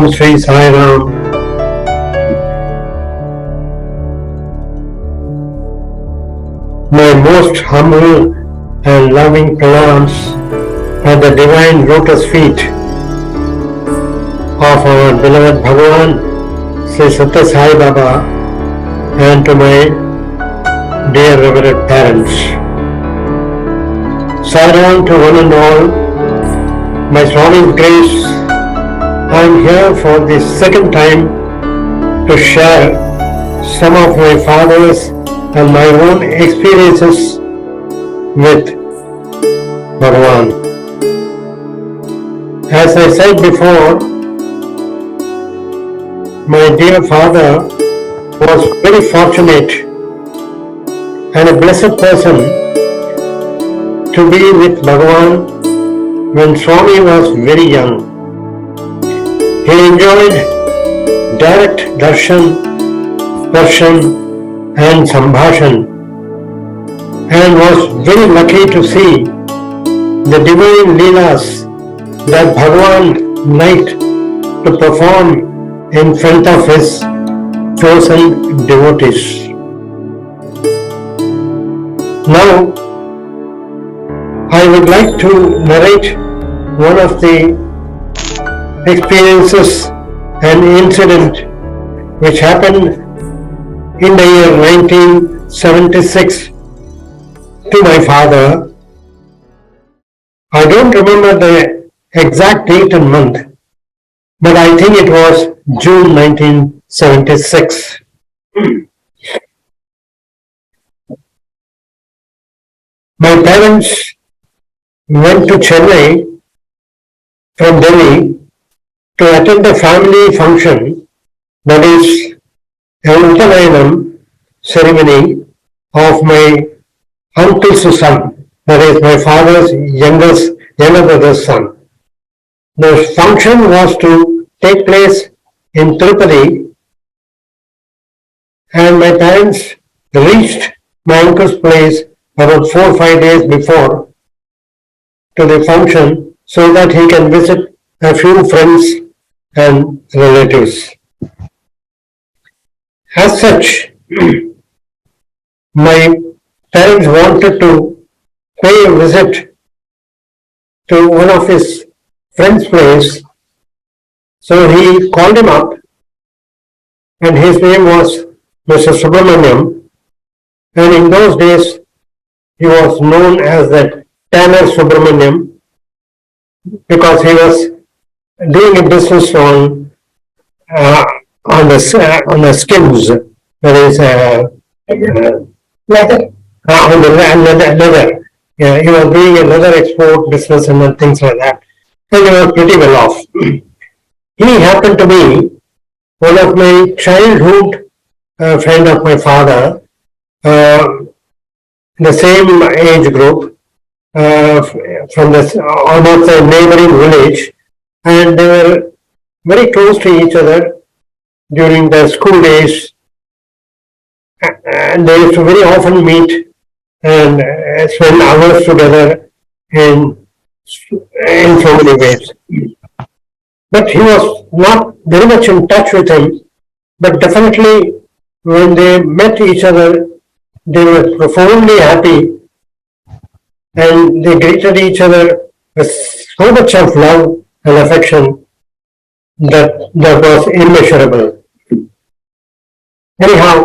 Om Sri Sai Ram. My most humble and loving pranams at the divine lotus feet of our beloved Bhagavan, Sri Satya Sai Baba, and to my dear revered parents. Sai Ram to one and all, my Swami's grace, I am here for the second time to share some of my father's and my own experiences with Bhagavan. As I said before, my dear father was very fortunate and a blessed person to be with Bhagavan when Swami was very young. He enjoyed direct darshan, darshan and sambhashan, and was very lucky to see the divine leelas that Bhagavan liked to perform in front of his chosen devotees. Now, I would like to narrate one of the experiences and incident which happened in the year 1976 to my father. I don't remember the exact date and month, but I think it was June 1976. My parents went to Chennai from Delhi to attend a family function, that is Antaryami ceremony of my uncle's son, that is my father's younger brother's son. The function was to take place in Tirupati, and my parents reached my uncle's place about 4 or 5 days before to the function so that he can visit a few friends and relatives. As such, my parents wanted to pay a visit to one of his friend's place, so he called him up, and his name was Mr. Subramaniam, and in those days he was known as the Tanner Subramaniam because he was doing a business on the skins, that is leather. On the leather. Yeah, he was doing a leather export business and things like that, and he was pretty well off. He happened to be one of my childhood friend of my father, the same age group, from almost a neighboring village, and they were very close to each other during their school days, and they used to very often meet and spend hours together in so many ways. But he was not very much in touch with him, but definitely when they met each other, they were profoundly happy, and they greeted each other with so much of love and affection that was immeasurable. Anyhow,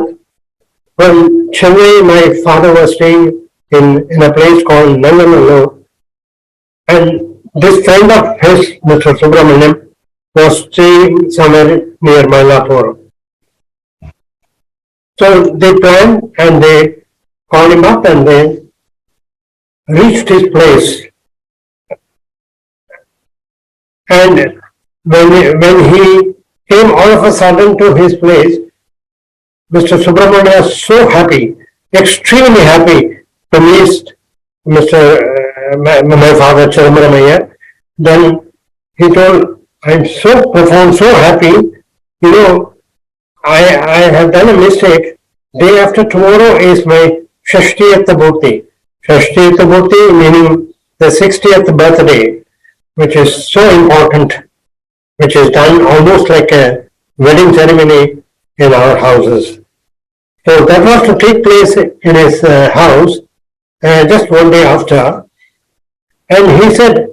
from Chennai, my father was staying in a place called Nanganallu, and this friend of his, Mr. Subramaniam, was staying somewhere near Mylapore. So they planned and they called him up and they reached his place. And when he came all of a sudden to his place, Mr. Subramaniam was so happy, extremely happy to meet my father Chidambaram. Then he told, I'm so profound, so happy, I have done a mistake. Day after tomorrow is my Shashtiyatha Bhurti. Shashtiyatha Bhurti meaning the 60th birthday, which is so important which is done almost like a wedding ceremony in our houses. So that was to take place in his house just one day after. And he said,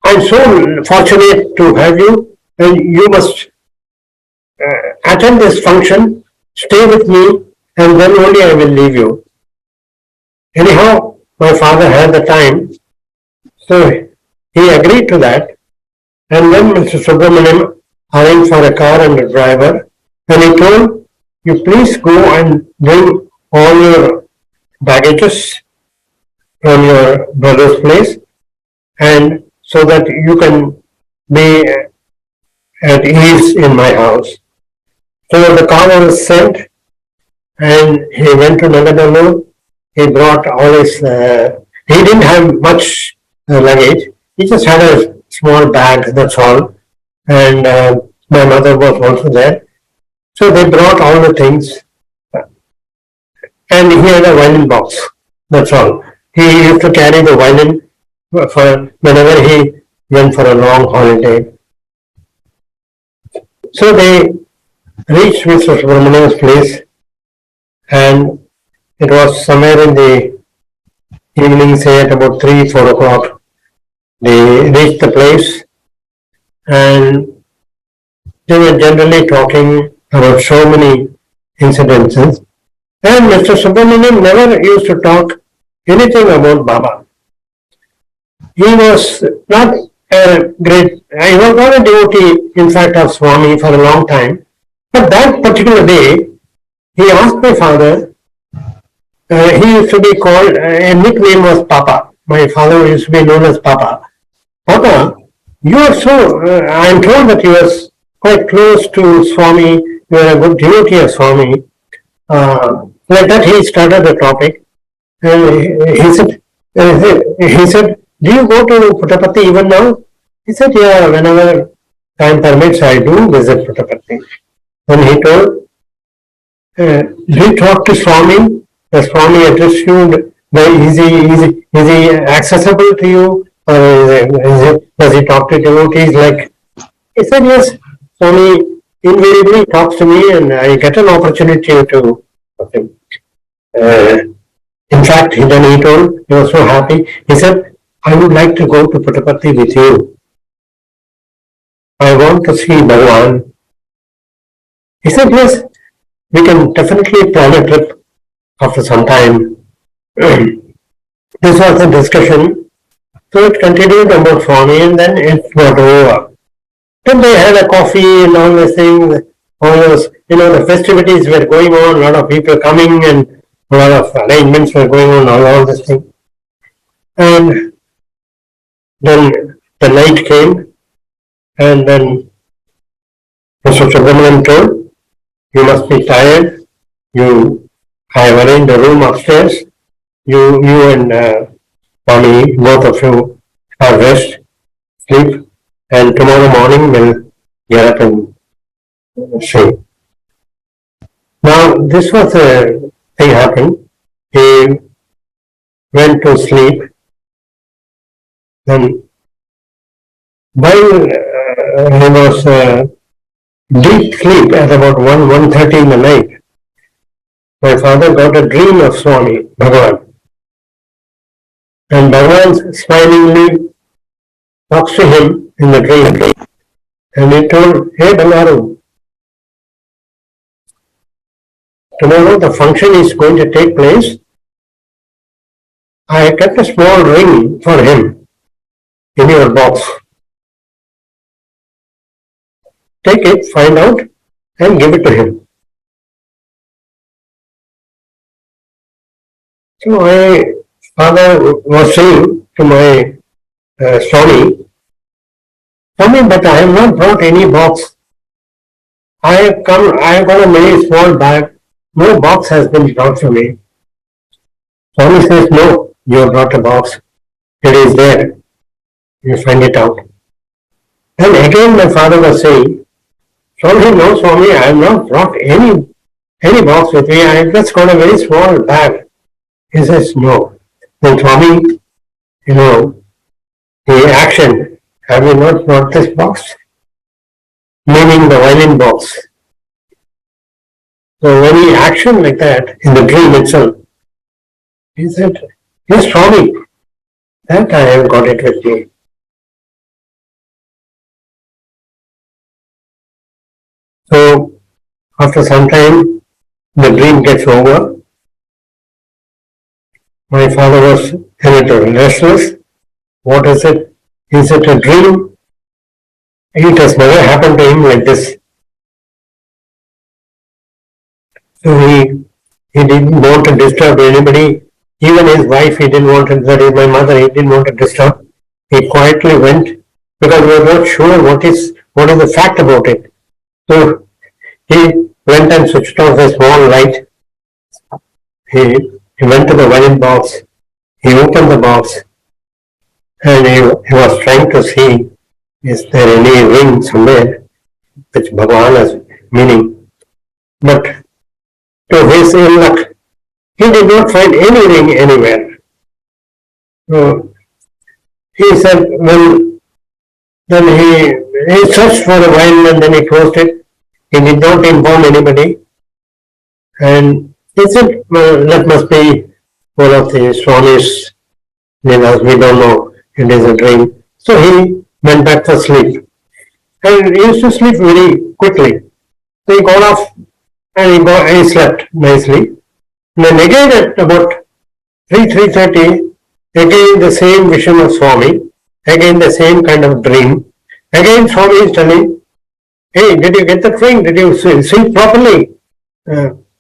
I'm so fortunate to have you, and you must attend this function, stay with me, and then only I will leave you. Anyhow, my father had the time, so he agreed to that. And then Mr. Subramaniam arranged for a car and a driver, and he told, you please go and bring all your baggages from your brother's place, and so that you can be at ease in my house. So the car was sent, and he went to Nagadalur. He brought all his, he didn't have much luggage. He just had a small bag, that's all. And my mother was also there. So they brought all the things. And he had a violin box, that's all. He used to carry the violin for whenever he went for a long holiday. So they reached Mr. Subramaniam's place, and it was somewhere in the evening, say at about 3, 4 o'clock. They reached the place, and they were generally talking about so many incidences. And Mr. Subramaniam never used to talk anything about Baba. He was not a great, he was not a devotee, in fact, of Swami for a long time. But that particular day, he asked my father, he used to be called, a nickname was Papa. My father used to be known as Papa. Papa, you are so, I am told that you were quite close to Swami, you are a good devotee of Swami. Like that, he started the topic. He said, do you go to Puttaparthi even now? He said, yeah, whenever time permits, I do visit Puttaparthi. Then he told, do you talk to Swami? Does Swami address you? Is he accessible to you? Or does he talk to devotees? Like, he said, yes, Swami invariably talks to me, and I get an opportunity to talk to him. In fact, he told, he was so happy. He said, I would like to go to Puttaparthi with you. I want to see Bhagavan. He said, yes, we can definitely plan a trip after some time. This was the discussion. So it continued about Swami, and then it got over. Then they had a coffee and all these things, all those, the festivities were going on, a lot of people coming, and a lot of arrangements were going on, all this thing. And then the night came, and then Mr. Subramaniam told, you must be tired. I have arranged a room upstairs. You and Swami, both of you, have rest, sleep, and tomorrow morning we'll get up and sing. Now, this was a thing happened. He went to sleep. Then, while he was deep sleep at about 1:30 in the night, my father got a dream of Swami, Bhagavan. And Bhagavan smilingly talks to him in the dream. And he told, hey Bangaru, tomorrow the function is going to take place. I kept a small ring for him in your box. Take it, find out, and give it to him. So my father was saying to my Swami, but I have not brought any box. I have got a very small bag. No box has been brought for me. Swami says, no, you have brought a box. It is there. You find it out. And again my father was saying, no, Swami, I have not brought any box with me. I have just got a very small bag. He says, no. Then Swami, the action, have you not brought this box? meaning the violin box. So when he actioned like that in the dream itself, he said, yes, Swami, that I have got it with me. So after some time, the dream gets over. My father was a little restless. What is it? Is it a dream? It has never happened to him like this. So he didn't want to disturb anybody. Even his wife, he didn't want to, that is my mother, he didn't want to disturb. He quietly went because we were not sure what is the fact about it. So he went and switched off a small light. He went to the violin box. He opened the box and he was trying to see, is there any ring somewhere which Bhagavan has meaning. But to his ill luck, he did not find any ring anywhere. So he said, well, then he searched for a while and then he closed it. He did not inform anybody. And he said, well, that must be one of the Swami's leelas, we don't know, it is a dream. So he went back to sleep. And he used to sleep very quickly. So he got off and he slept nicely. And then again at about 3:30, again the same vision of Swami, again the same kind of dream. Again Swami is telling, hey, did you get the ring? Did you sleep properly?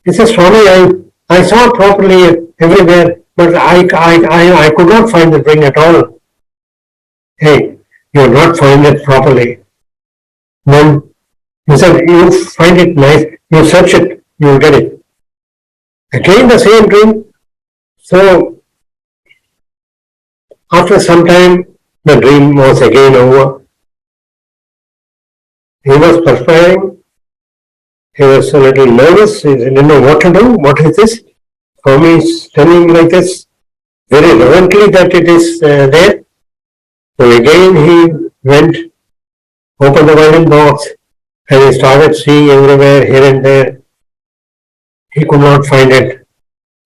He says, Swami, I saw properly everywhere, but I could not find the ring at all. Hey, you will not find it properly. Then he said, you find it nice, you search it, you will get it. Again the same dream. So after some time, the dream was again over. He was perspiring. He was a little nervous. He didn't know what to do. What is this? Swami is telling like this, very reverently that it is there. So again he went, opened the violin box, and he started seeing everywhere, here and there. He could not find it.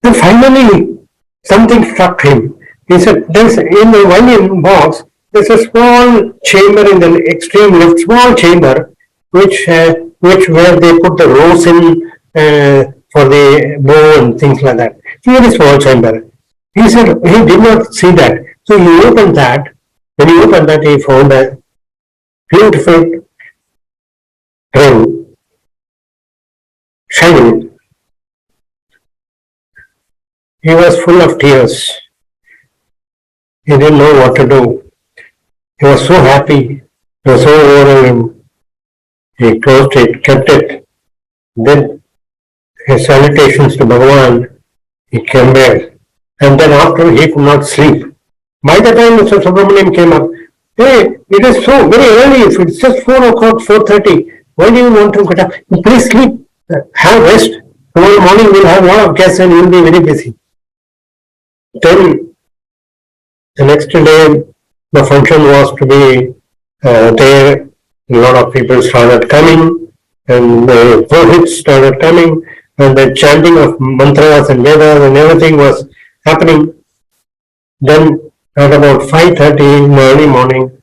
Then finally, something struck him. He said, there's in the violin box, there's a small chamber in the extreme left, small chamber, which where they put the rose in for the bow and things like that. Very small chamber. He said he did not see that. So he opened that. When he opened that, he found a beautiful ring, shining. He was full of tears. He didn't know what to do. He was so happy. He was so overwhelmed. He closed it, kept it. Then his salutations to Bhagavan, he came back. And then after he could not sleep. By the time Mr. Subramaniam came up, hey, it is so very early. If it's just 4 o'clock, 4:30, why do you want to get up? Please sleep. Have rest. Tomorrow morning we'll have a lot of guests and you'll be very busy. Then the next day, the function was to be there. A lot of people started coming, and the Purohits started coming, and the chanting of mantras and Vedas and everything was happening. Then at about 5:30 in the early morning,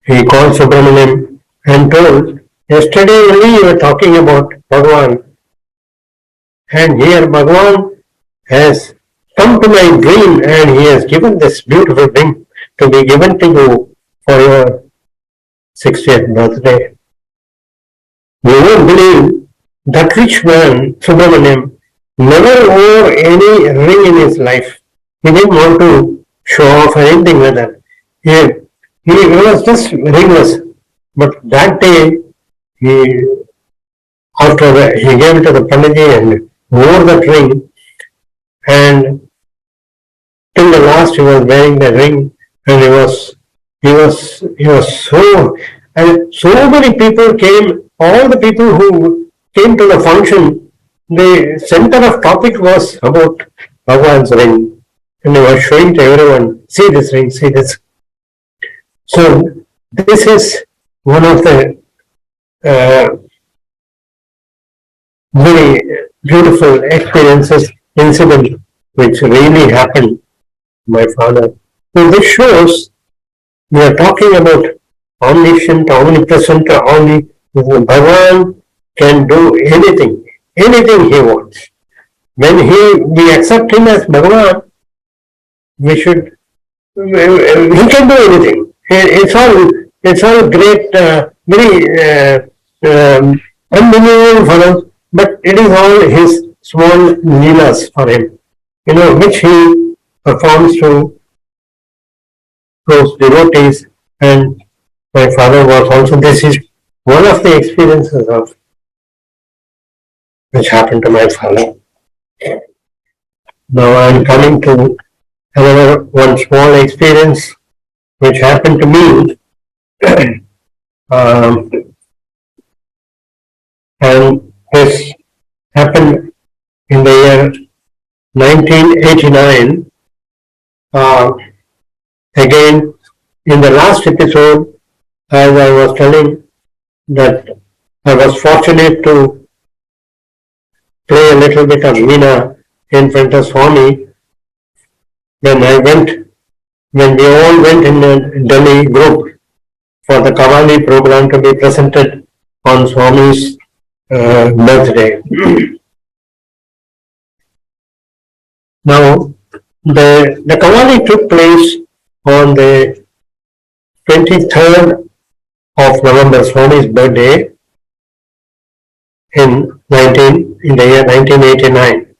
he called Subramaniam and told, yesterday only you were talking about Bhagavan, and here Bhagavan has come to my dream and he has given this beautiful ring to be given to you for your 60th birthday. You won't believe that rich man, Subramaniam, never wore any ring in his life. He didn't want to show off or anything like that. He was just ringless. But that day, he gave it to the Panditji and wore that ring, and till the last he was wearing the ring, and he was so, and so many people came, all the people who came to the function, the center of topic was about Bhagavan's ring, and they were showing to everyone, see this ring, see this. So this is one of the uh, very beautiful experiences, incident which really happened to my father. So this shows we are talking about omniscient, omnipresent, Bhagavan can do anything, anything he wants. When we accept him as Bhagavan, we should, he can do anything. It's all great, very unbelievable for us, but it is all his small leelas for him, which he performs to those devotees. And my father was also, this is one of the experiences of which happened to my father. Now I'm coming to another one small experience which happened to me. And this happened in the year 1989. Again, in the last episode, as I was telling that I was fortunate to play a little bit of Veena in front of Swami when we all went in a Delhi group for the Kavali program to be presented on Swami's birthday. Now, the Kavali took place on the 23rd of November, Swami's birthday, in the year 1989.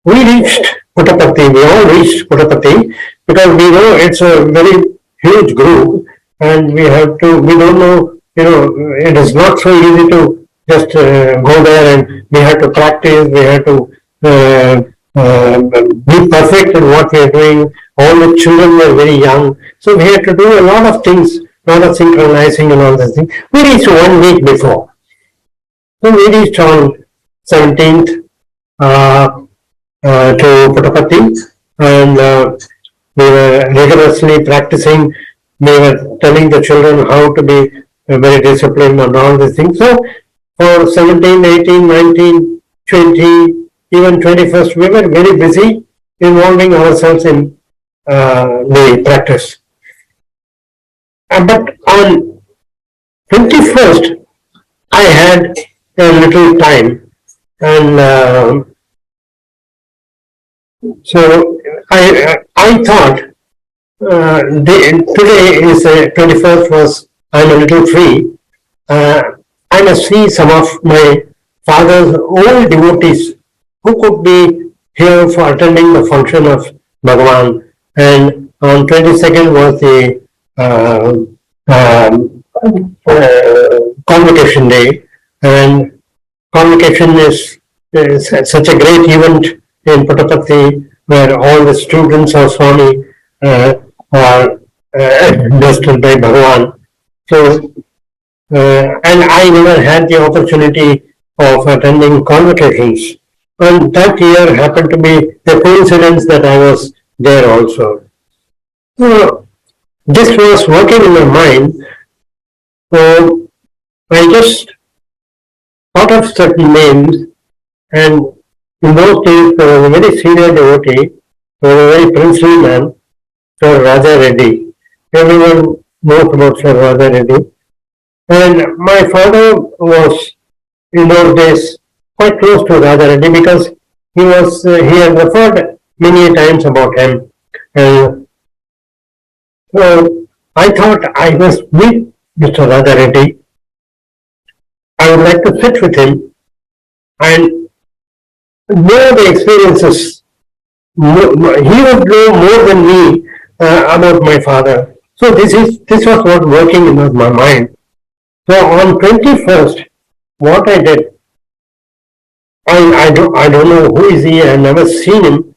We reached Puttaparthi, we all reached Puttaparthi because we know it's a very huge group and we don't know, it is not so easy to just go there, and we had to practice, we had to be perfect in what we are doing. All the children were very young, so we had to do a lot of things, a lot of synchronizing and all those things. We reached 1 week before. So we reached on 17th to Puttaparthi, and we were rigorously practicing. We were telling the children how to be very disciplined and all these things. So for 17, 18, 19, 20, even 21st, we were very busy involving ourselves in the practice. But on 21st, I had a little time, and so I thought today is the 21st I'm a little free. I must see some of my father's old devotees who could be here for attending the function of Bhagavan. And on 22nd was the convocation day, and convocation is such a great event in Puttaparthi where all the students of Swami are destined by Bhagavan. So, and I never had the opportunity of attending convocations. And that year happened to be a coincidence that I was there also. So, this was working in my mind. So, I just thought of certain names, and in those days there was a very senior devotee, there was a very princely man, Sir Raja Reddy. Everyone knows about Sir Raja Reddy. And my father was in those days quite close to Raja Reddy because he had referred many times about him. And so I thought I must meet Mr. Raja Reddy. I would like to sit with him and know the experiences. He would know more than me about my father. So this was what working in my mind. So on 21st, what I did, I don't know who is he. I never seen him,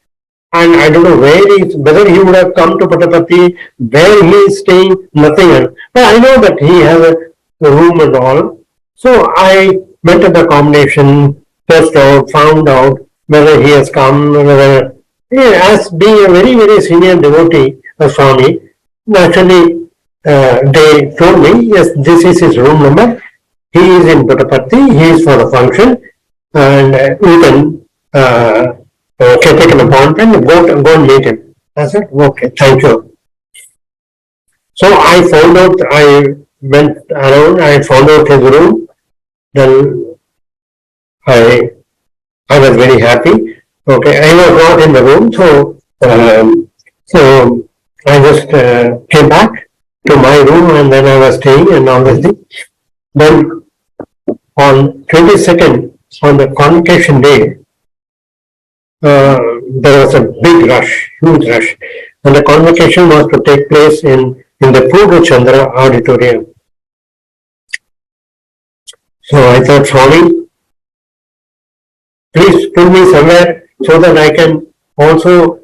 and I don't know whether he would have come to Puttaparthi, where he is staying, nothing else. But I know that he has a room and all. So I went to the combination, searched out, found out whether he has come, as being a very, very senior devotee of Swami, naturally they told me, yes, this is his room number, he is in Puttaparthi, he is for the function, and you can take an appointment, go and meet him. I said, okay, thank you. So I found out, I went around, I found out his room, then I was very happy. Okay, I was not in the room, so I just came back to my room, and then I was staying and all this thing. Then on 22nd, on the convocation day, there was a big rush, huge rush, and the convocation was to take place in the Purva Chandra auditorium. So I thought, Swami, please put me somewhere so that I can also,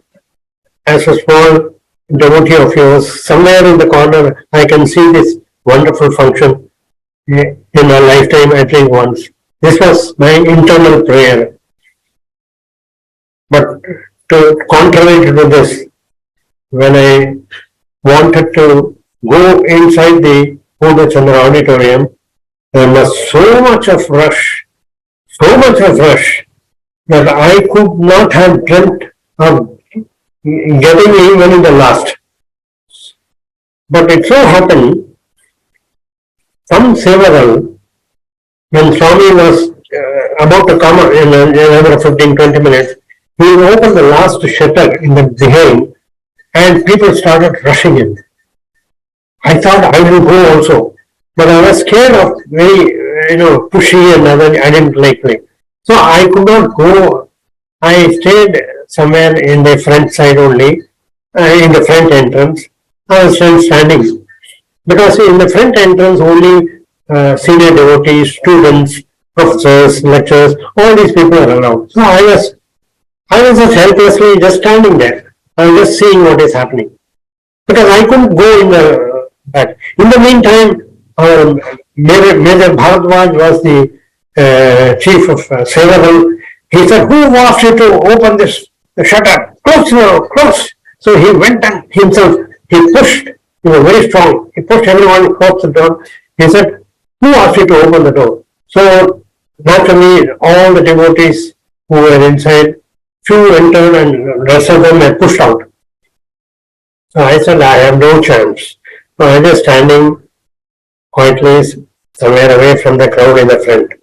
as a small devotee of yours, somewhere in the corner, I can see this wonderful function in a lifetime at least once. This was my internal prayer. But contrary to this, when I wanted to go inside the Purva Chandra auditorium, there was so much of rush that I could not have dreamt of getting even in the last. But it so happened, some Sevaral, when Swami was about to come in another 15-20 minutes, he opened the last shutter in the behind, and people started rushing in. I thought I will go also, but I was scared of very, pushy, and I didn't like it. So I could not go. I stayed somewhere in the front side only, in the front entrance. I was standing, because in the front entrance only senior devotees, students, professors, lecturers, all these people are allowed. So I was just helplessly just standing there. I was just seeing what is happening, because I couldn't go in the back. In the meantime, Major Bharadwaj was the chief of Sevaral. He said, "Who asked you to open this shutter? Close." So he went and himself, he pushed, he was very strong. He pushed everyone, closed the door. He said, "Who asked you to open the door?" So naturally, all the devotees who were inside, few entered and the rest of them were pushed out. So I said, I have no chance. So I was standing quietly somewhere away from the crowd in the front.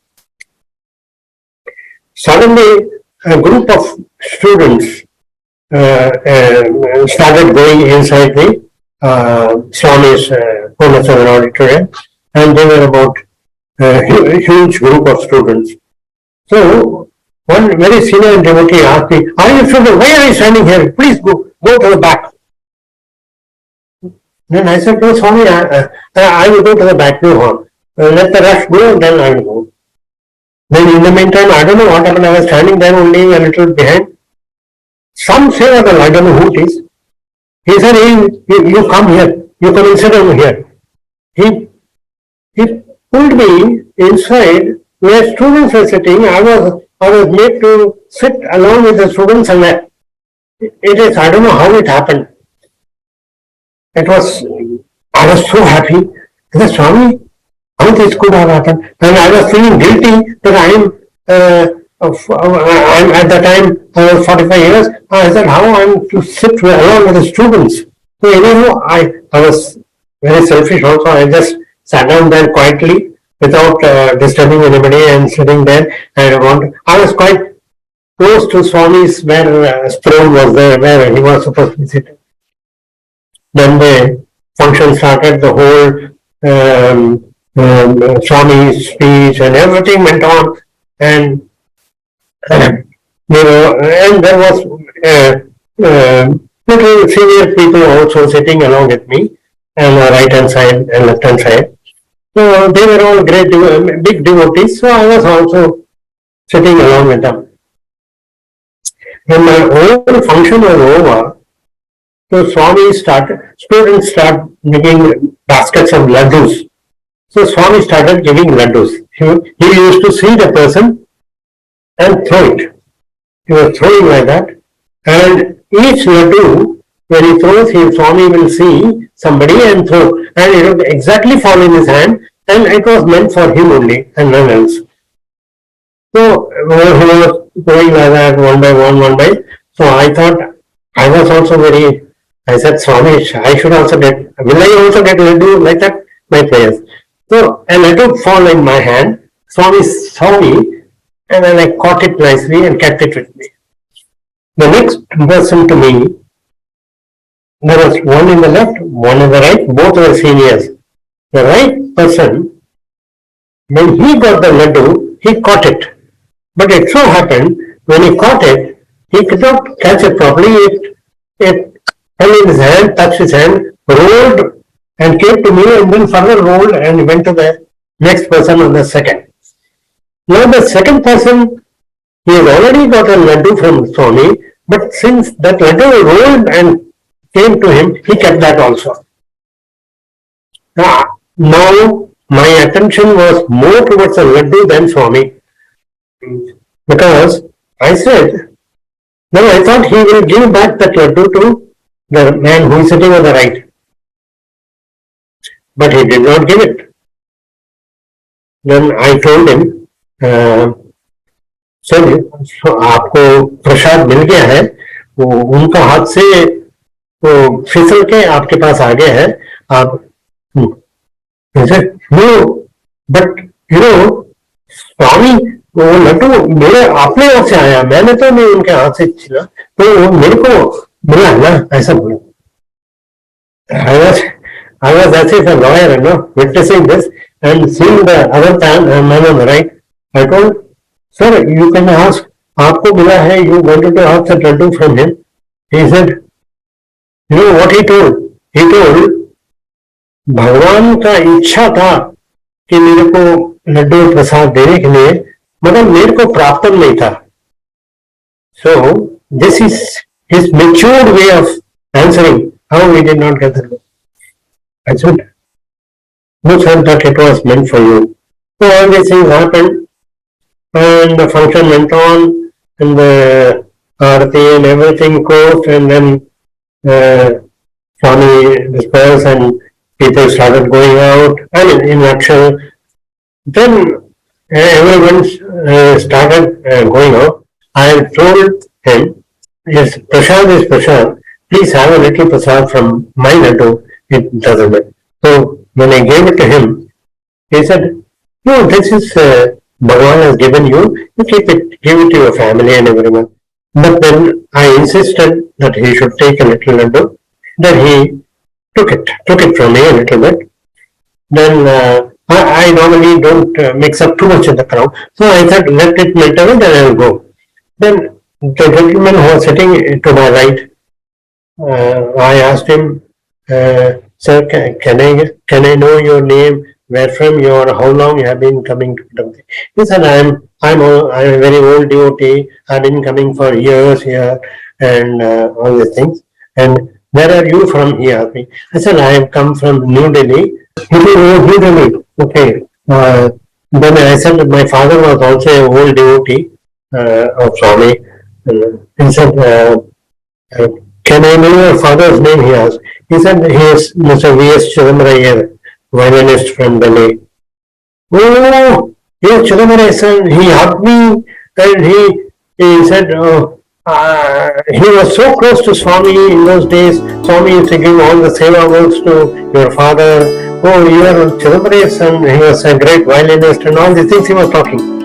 Suddenly, a group of students started going inside the Swami's Purva Chandra auditorium, and they were about a huge group of students. So one very senior devotee asked me, "Are you student? Why are you standing here? Please go to the back." Then I said, "No, Swami, I will go to the back. No, let the rush go, then I will go." Then in the meantime, I don't know what happened. I was standing there only a little behind. Some say, I don't know who it is. He said, you come here. You come and sit over here. He pulled me inside where students were sitting. I was made to sit along with the students, and I don't know how it happened. I was so happy. I said, "Swami, how this could have happened?" And I was feeling guilty that I'm at the time, I was 45 years. I said, how I'm to sit along with the students. So anyhow, I was very selfish also. I just sat down there quietly without disturbing anybody and sitting there. I was quite close to Swami's where throne was there, where he was supposed to be sitting. Then the function started, the whole Swami's speech and everything went on, and and there was little senior people also sitting along with me on the right hand side and left hand side. So they were all great, big devotees. So I was also sitting along with them. When my whole function was over, so students started making baskets of laddus. So Swami started giving laddus. He used to see the person and throw it. He was throwing like that. And each laddu, when he throws, Swami will see somebody and throw. And it will exactly fall in his hand, and it was meant for him only and none else. So he was going like that one by one, one by. So I thought I was also very. I said, Swami, I should also get. Will I also get laddu like that? My prayers. So a laddu fall in my hand. Swami saw me, and then I caught it nicely and kept it with me. The next person to me, there was one in the left, one in the right. Both were seniors. The right person, when he got the laddu, he caught it. But it so happened, when he caught it, he could not catch it properly. It fell in his hand, touched his hand, rolled and came to me and then further rolled and went to the next person on the second. Now the second person, he has already got a laddu from Swami, but since that laddu rolled and came to him, he kept that also. Now my attention was more towards the laddu than Swami. Because I said, no, I thought he will give back that laddu to the man who is sitting on the right. But he did not give it. Then I told him, sir आपको प्रसाद मिल गया है, वो उनका हाथ से वो फिसल के आपके पास आ गया है, आप नो बट यू नो स्वामी वो लड्डू मेरे अपने हाथ से आया, मैंने तो नहीं उनके हाथ से छीना, तो वो मेरे को मिला ना, ऐसा बोला. I was as if a lawyer, you know, witnessing this and seeing the other man on the right. I told, sir, you can ask, आपको मिला है, you wanted to ask the laddu from him. He said, you know what he told? He told, भगवान का इच्छा था कि मेरे को लड्डू प्रसाद देने के लिए, मगर मेरे को प्राप्त नहीं था. So this is his matured way of answering how we did not get the love. I said, who said that it was meant for you? So all these things happened, and the function went on, and the arati and everything closed, and then Swami dispersed and people started going out. I mean, in nutshell, then everyone started going out. I told him, yes, prasad is prasad. Please have a little prasad from my laddu. It doesn't matter. So when I gave it to him, he said, no, this is Bhagavan has given you. You keep it, give it to your family and everyone. But then I insisted that he should take a little laddu. Then he took it from me a little bit. Then I normally don't mix up too much in the crowd. So I said, let it melt away, then I will go. Then the gentleman who was sitting to my right, I asked him, sir, can I know your name, where from you are, how long you have been coming to Dampi? He said, I'm a very old devotee. I've been coming for years here and all these things. And where are you from? He asked me. I said, I have come from New Delhi. He said, oh, New Delhi. Okay. Then I said, my father was also an old devotee of Swami. He said, can I know your father's name? He asked. He said, he is Mr. V.S. Chidambaram, violinist from Delhi. Oh, yes, Chidambaram, son. He hugged me and he said, he was so close to Swami in those days. Swami used to give all the seva works to your father. Oh, you are Chidambaram's son. He was a great violinist and all these things he was talking.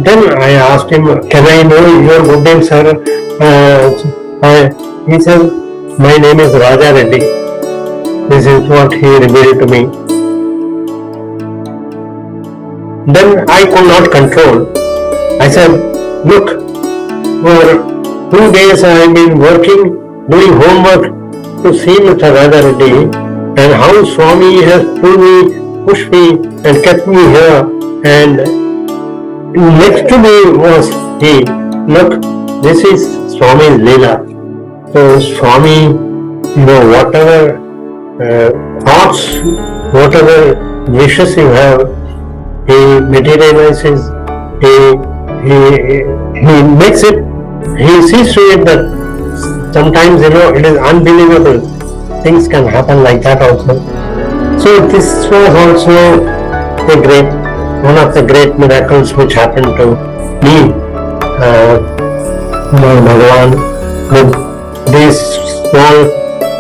Then I asked him, can I know your good name, sir? He said, my name is Raja Reddy. This is what he revealed to me. Then I could not control. I said, look, for 2 days I have been working, doing homework to see Mr. Raja Reddy and how Swami has pulled me, pushed me and kept me here, and next to me was he. Look, this is Swami's Leela. So Swami, whatever thoughts, whatever wishes you have, he materializes, he makes it, he sees to it that sometimes, it is unbelievable. Things can happen like that also. So this was also one of the great miracles which happened to me. Bhagavan, with these small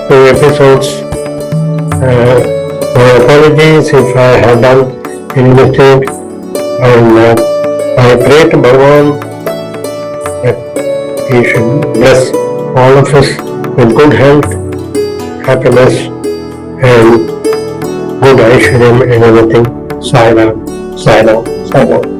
two episodes, my apologies if I have done any mistake, and I pray to Bhagavan that he should bless all of us with good health, happiness, and good Aishwaryam and everything. Sai Ram, Sai Ram, Sai Ram.